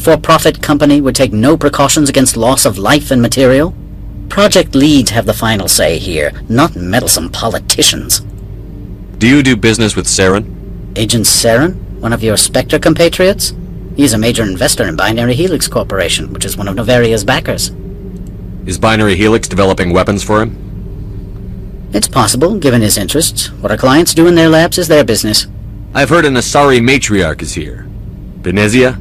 For-profit company would take no precautions against loss of life and material? Project leads have the final say here, not meddlesome politicians. Do you do business with Saren? Agent Saren? One of your Spectre compatriots? He's a major investor in Binary Helix Corporation, which is one of Novaria's backers. Is Binary Helix developing weapons for him? It's possible, given his interests. What our clients do in their labs is their business. I've heard an Asari matriarch is here. Benezia?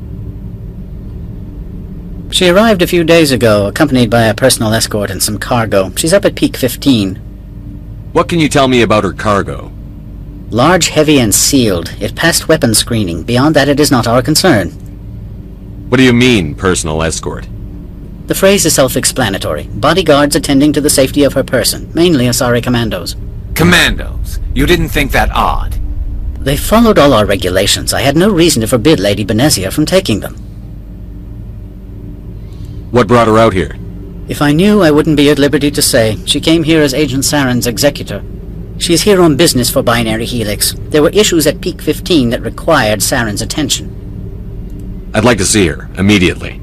She arrived a few days ago, accompanied by a personal escort and some cargo. She's up at Peak 15. What can you tell me about her cargo? Large, heavy, and sealed. It passed weapons screening. Beyond that, it is not our concern. What do you mean, personal escort? The phrase is self-explanatory. Bodyguards attending to the safety of her person, mainly Asari commandos. Commandos? You didn't think that odd? They followed all our regulations. I had no reason to forbid Lady Benezia from taking them. What brought her out here? If I knew, I wouldn't be at liberty to say. She came here as Agent Saren's executor. She's here on business for Binary Helix. There were issues at Peak 15 that required Saren's attention. I'd like to see her, immediately.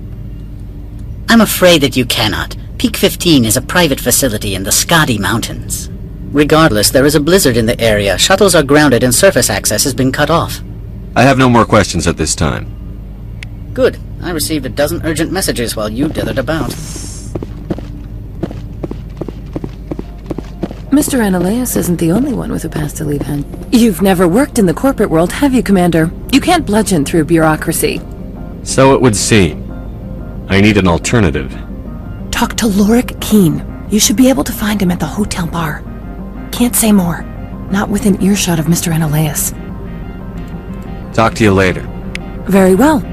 I'm afraid that you cannot. Peak 15 is a private facility in the Skadi Mountains. Regardless, there is a blizzard in the area. Shuttles are grounded and surface access has been cut off. I have no more questions at this time. Good. I received a dozen urgent messages while you dithered about. Mr. Ananias isn't the only one with a past to leave hand. You've never worked in the corporate world, have you, Commander? You can't bludgeon through bureaucracy. So it would seem. I need an alternative. Talk to Lorik Keen. You should be able to find him at the hotel bar. Can't say more. Not within earshot of Mr. Ananias. Talk to you later. Very well.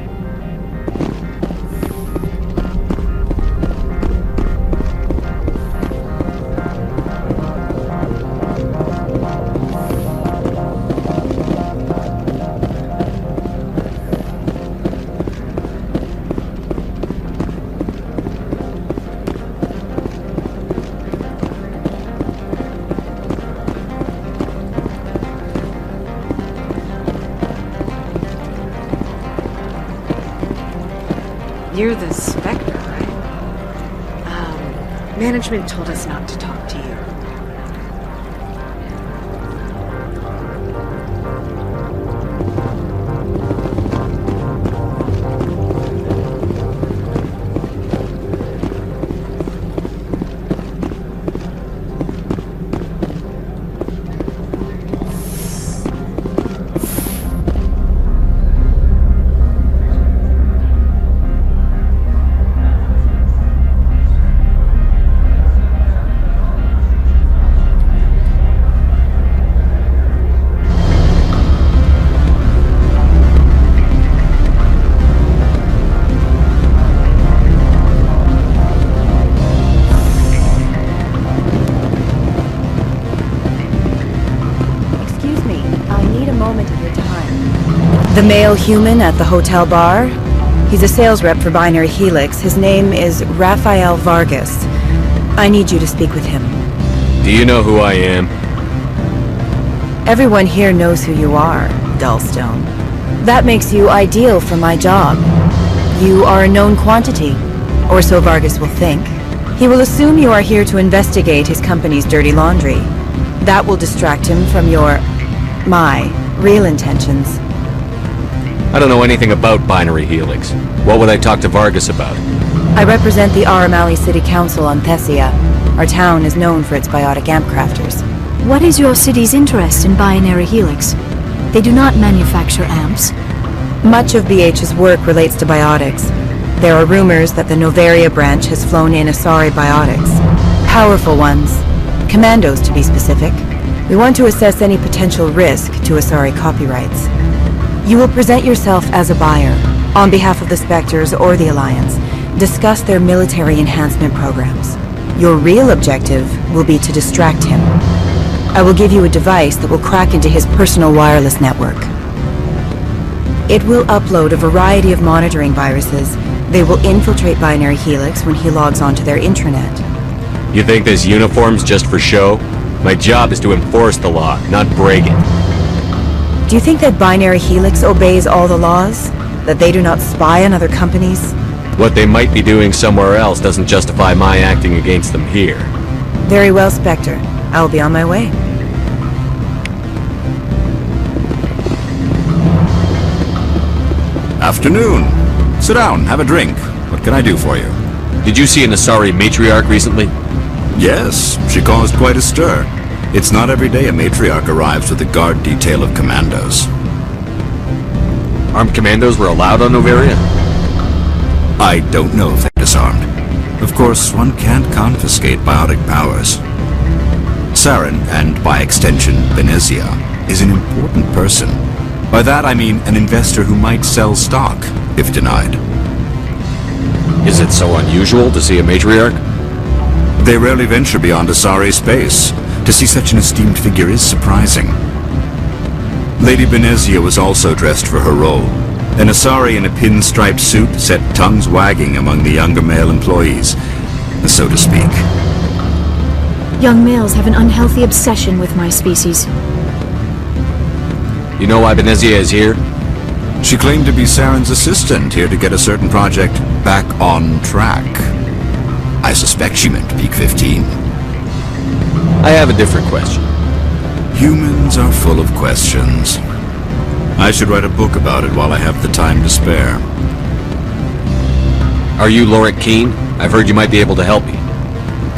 You're the Spectre, right? Management told us not to talk to you. The male human at the hotel bar? He's a sales rep for Binary Helix. His name is Rafael Vargas. I need you to speak with him. Do you know who I am? Everyone here knows who you are, Dullstone. That makes you ideal for my job. You are a known quantity, or so Vargas will think. He will assume you are here to investigate his company's dirty laundry. That will distract him from my real intentions. I don't know anything about Binary Helix. What would I talk to Vargas about? I represent the Aramali City Council on Thessia. Our town is known for its biotic amp crafters. What is your city's interest in Binary Helix? They do not manufacture amps. Much of BH's work relates to biotics. There are rumors that the Novaria branch has flown in Asari biotics. Powerful ones. Commandos, to be specific. We want to assess any potential risk to Asari copyrights. You will present yourself as a buyer, on behalf of the Spectres or the Alliance. Discuss their military enhancement programs. Your real objective will be to distract him. I will give you a device that will crack into his personal wireless network. It will upload a variety of monitoring viruses. They will infiltrate Binary Helix when he logs onto their intranet. You think this uniform's just for show? My job is to enforce the law, not break it. Do you think that Binary Helix obeys all the laws? That they do not spy on other companies? What they might be doing somewhere else doesn't justify my acting against them here. Very well, Spectre. I will be on my way. Afternoon. Sit down, have a drink. What can I do for you? Did you see an Asari matriarch recently? Yes, she caused quite a stir. It's not every day a matriarch arrives with a guard detail of commandos. Armed commandos were allowed on Noveria? I don't know if they're disarmed. Of course, one can't confiscate biotic powers. Saren, and by extension, Venezia, is an important person. By that I mean an investor who might sell stock, if denied. Is it so unusual to see a matriarch? They rarely venture beyond Asari space. To see such an esteemed figure is surprising. Lady Venezia was also dressed for her role. An Asari in a pinstriped suit set tongues wagging among the younger male employees, so to speak. Young males have an unhealthy obsession with my species. You know why Venezia is here? She claimed to be Saren's assistant, here to get a certain project back on track. I suspect she meant Peak 15. I have a different question. Humans are full of questions. I should write a book about it while I have the time to spare. Are you Lorik Keen? I've heard you might be able to help me.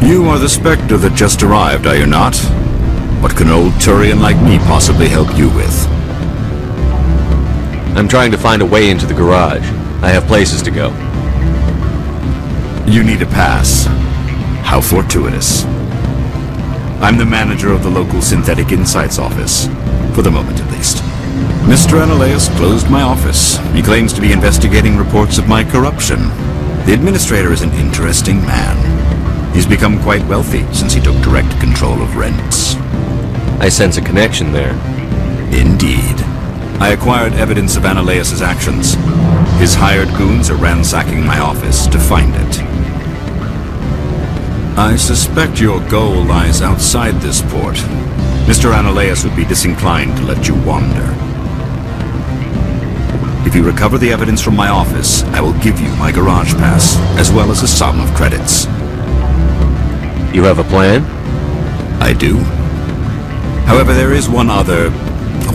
You are the Spectre that just arrived, are you not? What can an old Turian like me possibly help you with? I'm trying to find a way into the garage. I have places to go. You need a pass. How fortuitous. I'm the manager of the local Synthetic Insights office. For the moment, at least. Mr. Analeus closed my office. He claims to be investigating reports of my corruption. The administrator is an interesting man. He's become quite wealthy since he took direct control of rents. I sense a connection there. Indeed. I acquired evidence of Analeus' actions. His hired goons are ransacking my office to find it. I suspect your goal lies outside this port. Mr. Analeus would be disinclined to let you wander. If you recover the evidence from my office, I will give you my garage pass, as well as a sum of credits. You have a plan? I do. However, there is one other...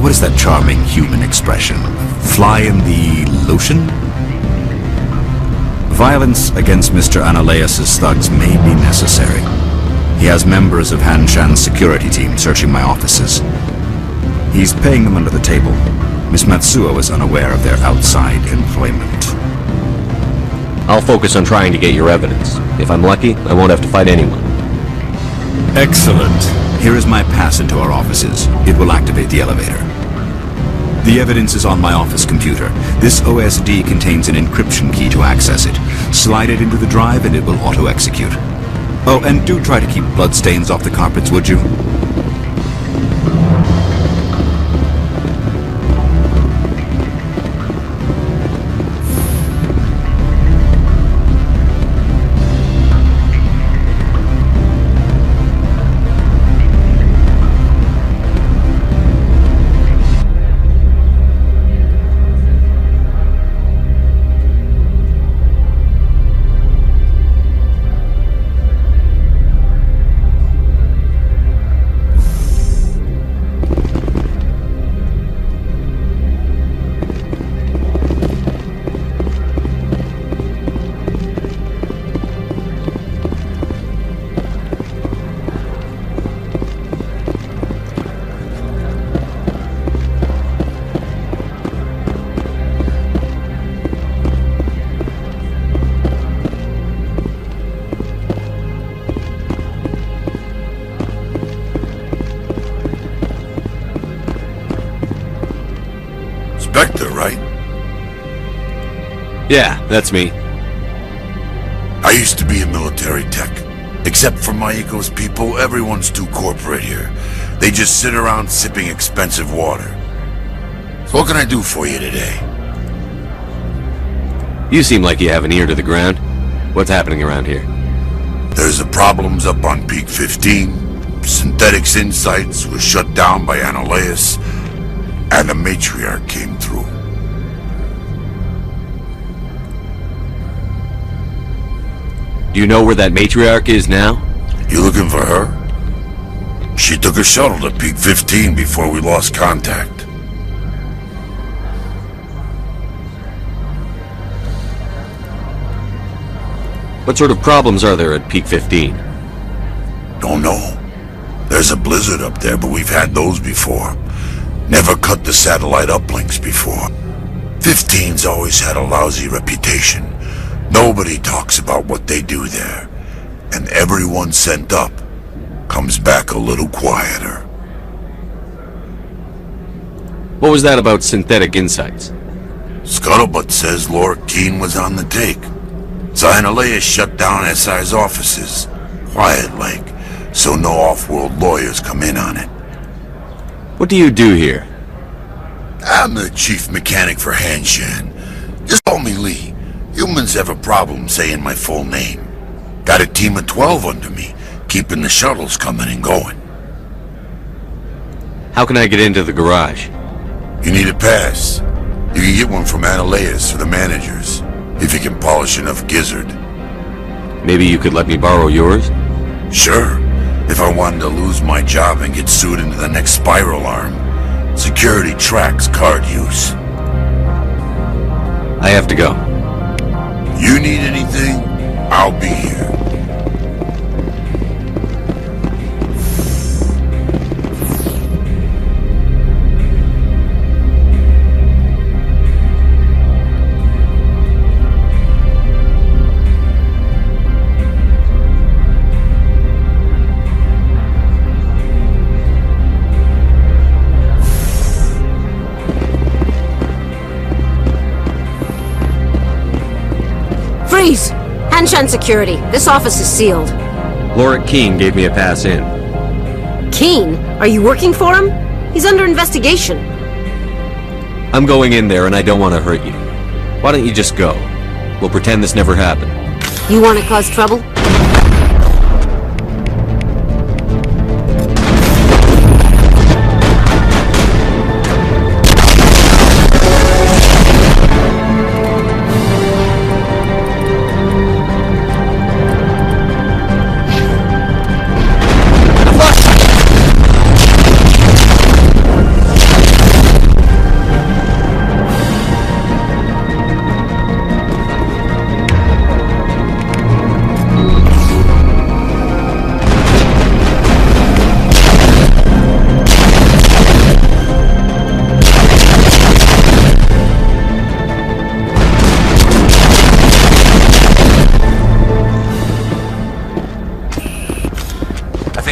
What is that charming human expression? Fly in the lotion? Violence against Mr. Analeus' thugs may be necessary. He has members of Han Shan's security team searching my offices. He's paying them under the table. Miss Matsuo is unaware of their outside employment. I'll focus on trying to get your evidence. If I'm lucky, I won't have to fight anyone. Excellent. Here is my pass into our offices. It will activate the elevator. The evidence is on my office computer. This OSD contains an encryption key to access it. Slide it into the drive and it will auto-execute. Oh, and do try to keep bloodstains off the carpets, would you? Spectre, right? Yeah, that's me. I used to be in military tech. Except for Maiko's people, everyone's too corporate here. They just sit around sipping expensive water. So what can I do for you today? You seem like you have an ear to the ground. What's happening around here? There's the problems up on Peak 15. Synthetics Insights was shut down by Analeus, and the matriarch came through. Do you know where that matriarch is now? You looking for her? She took a shuttle to Peak 15 before we lost contact. What sort of problems are there at Peak 15? Don't know. There's a blizzard up there, but we've had those before. Never cut the satellite uplinks before. 15's always had a lousy reputation. Nobody talks about what they do there. And everyone sent up comes back a little quieter. What was that about synthetic insights? Scuttlebutt says Laura Keene was on the take. Zionalea shut down SI's offices. Quiet like, so no off-world lawyers come in on it. What do you do here? I'm the chief mechanic for Hanshan. Just call me Lee. Humans have a problem saying my full name. Got a team of 12 under me, keeping the shuttles coming and going. How can I get into the garage? You need a pass. You can get one from Analeas or the managers, if you can polish enough gizzard. Maybe you could let me borrow yours? Sure, if I wanted to lose my job and get sued into the next spiral arm. Security tracks card use. I have to go. You need anything, I'll be here. Freeze! Hanshan security. This office is sealed. Laura Keene gave me a pass in. Keene? Are you working for him? He's under investigation. I'm going in there and I don't want to hurt you. Why don't you just go? We'll pretend this never happened. You want to cause trouble?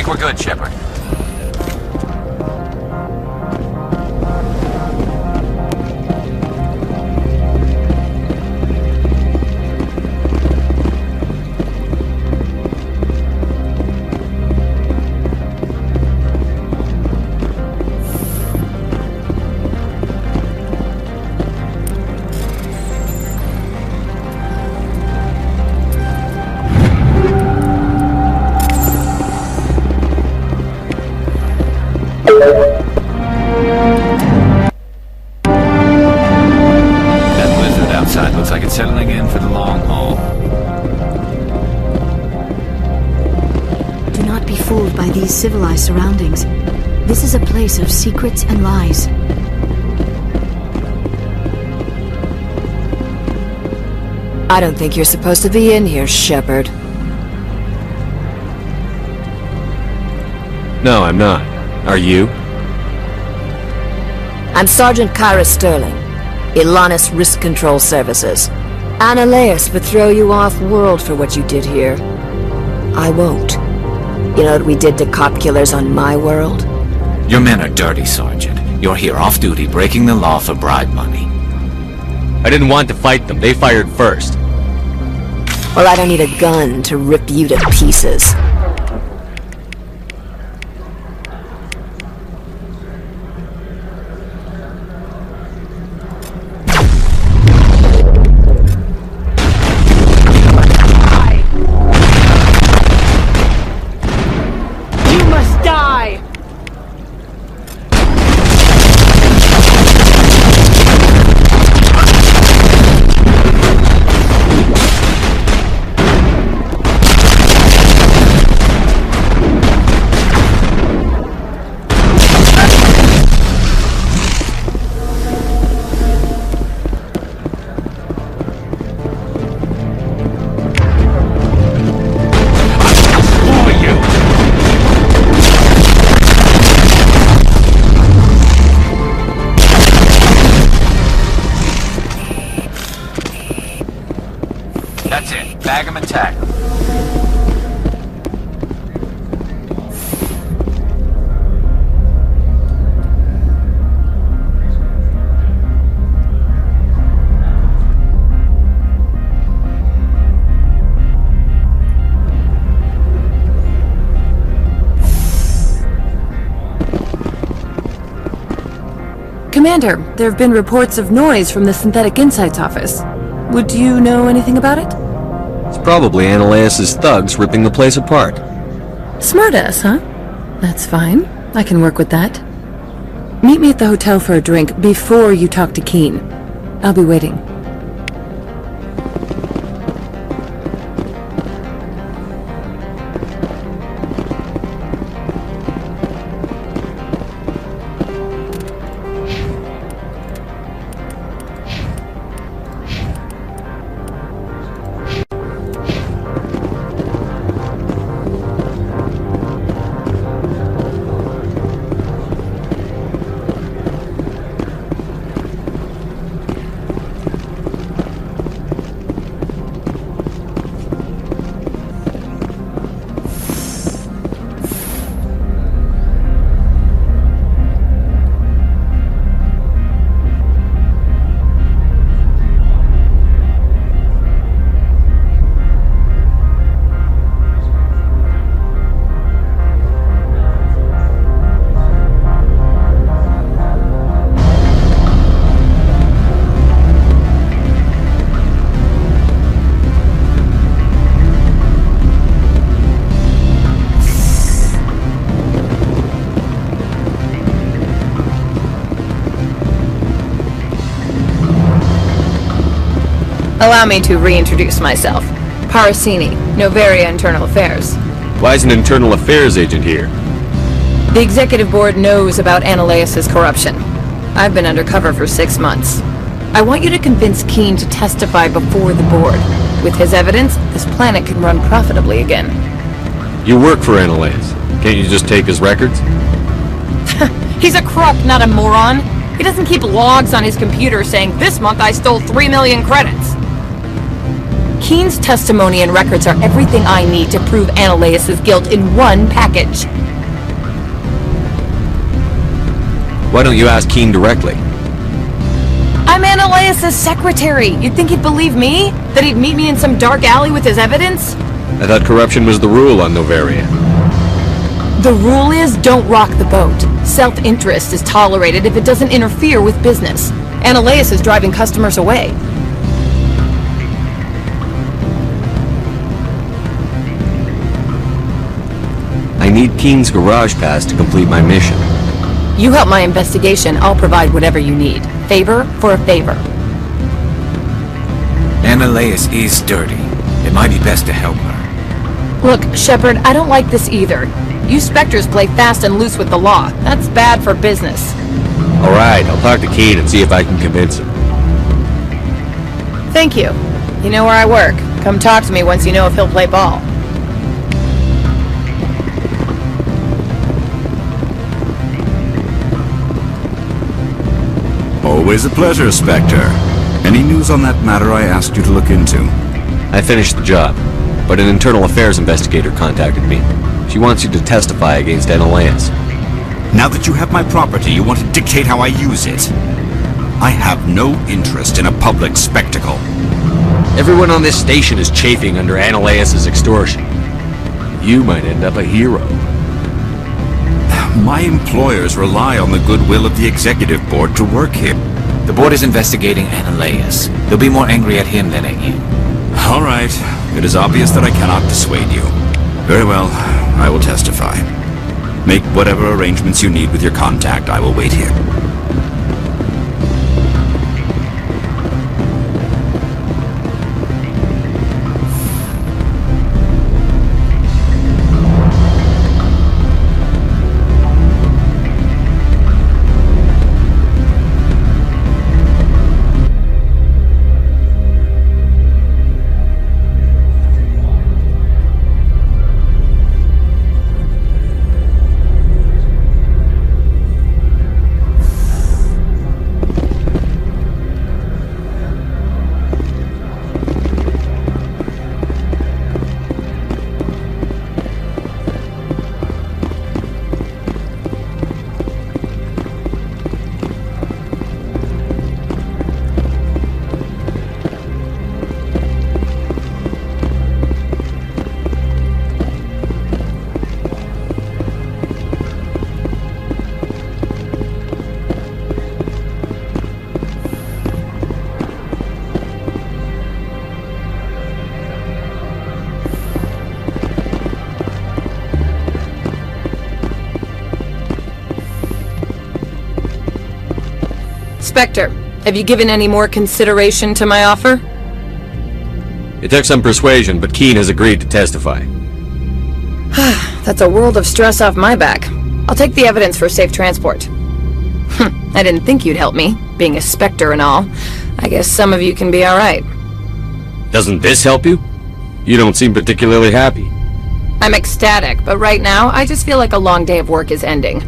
We're good, Shepard. That blizzard outside looks like it's settling in for the long haul. Do not be fooled by these civilized surroundings. This is a place of secrets and lies. I don't think you're supposed to be in here, Shepard. No, I'm not. Are you? I'm Sergeant Kyra Sterling, Ilanis Risk Control Services. Analeas would throw you off-world for what you did here. I won't. You know what we did to cop killers on my world? Your men are dirty, Sergeant. You're here off-duty, breaking the law for bribe money. I didn't want to fight them. They fired first. Well, I don't need a gun to rip you to pieces. That's it. Bag 'em and tag 'em. Commander, there have been reports of noise from the Synthetic Insights office. Would you know anything about it? It's probably Ananias' thugs ripping the place apart. Smartass, huh? That's fine. I can work with that. Meet me at the hotel for a drink before you talk to Keen. I'll be waiting. Allow me to reintroduce myself. Parasini, Novaria Internal Affairs. Why is an internal affairs agent here? The executive board knows about Ananias' corruption. I've been undercover for 6 months. I want you to convince Keen to testify before the board. With his evidence, this planet can run profitably again. You work for Ananias. Can't you just take his records? He's a crook, not a moron. He doesn't keep logs on his computer saying, "This month I stole 3 million credits." Keen's testimony and records are everything I need to prove Ananias' guilt in one package. Why don't you ask Keen directly? I'm Ananias' secretary. You'd think he'd believe me? That he'd meet me in some dark alley with his evidence? I thought corruption was the rule on Novaria. The rule is, don't rock the boat. Self-interest is tolerated if it doesn't interfere with business. Ananias is driving customers away. I need Keen's garage pass to complete my mission. You help my investigation, I'll provide whatever you need. Favor for a favor. Ananias is dirty. It might be best to help her. Look, Shepard, I don't like this either. You Spectres play fast and loose with the law. That's bad for business. Alright, I'll talk to Keen and see if I can convince him. Thank you. You know where I work. Come talk to me once you know if he'll play ball. Always a pleasure, Spectre. Any news on that matter I asked you to look into? I finished the job, but an internal affairs investigator contacted me. She wants you to testify against Ananias. Now that you have my property, you want to dictate how I use it. I have no interest in a public spectacle. Everyone on this station is chafing under Ananias' extortion. You might end up a hero. My employers rely on the goodwill of the executive board to work here. The board is investigating Ananias. They'll be more angry at him than at you. All right. It is obvious that I cannot dissuade you. Very well. I will testify. Make whatever arrangements you need with your contact. I will wait here. Spectre, have you given any more consideration to my offer? It took some persuasion, but Keene has agreed to testify. That's a world of stress off my back. I'll take the evidence for safe transport. I didn't think you'd help me, being a Spectre and all. I guess some of you can be alright. Doesn't this help you? You don't seem particularly happy. I'm ecstatic, but right now, I just feel like a long day of work is ending.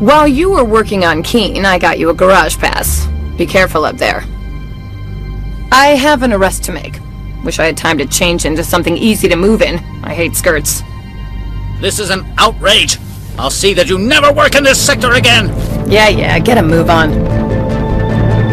While you were working on Keene, I got you a garage pass. Be careful up there. I have an arrest to make. Wish I had time to change into something easy to move in. I hate skirts. This is an outrage. I'll see that you never work in this sector again. Yeah, get a move on.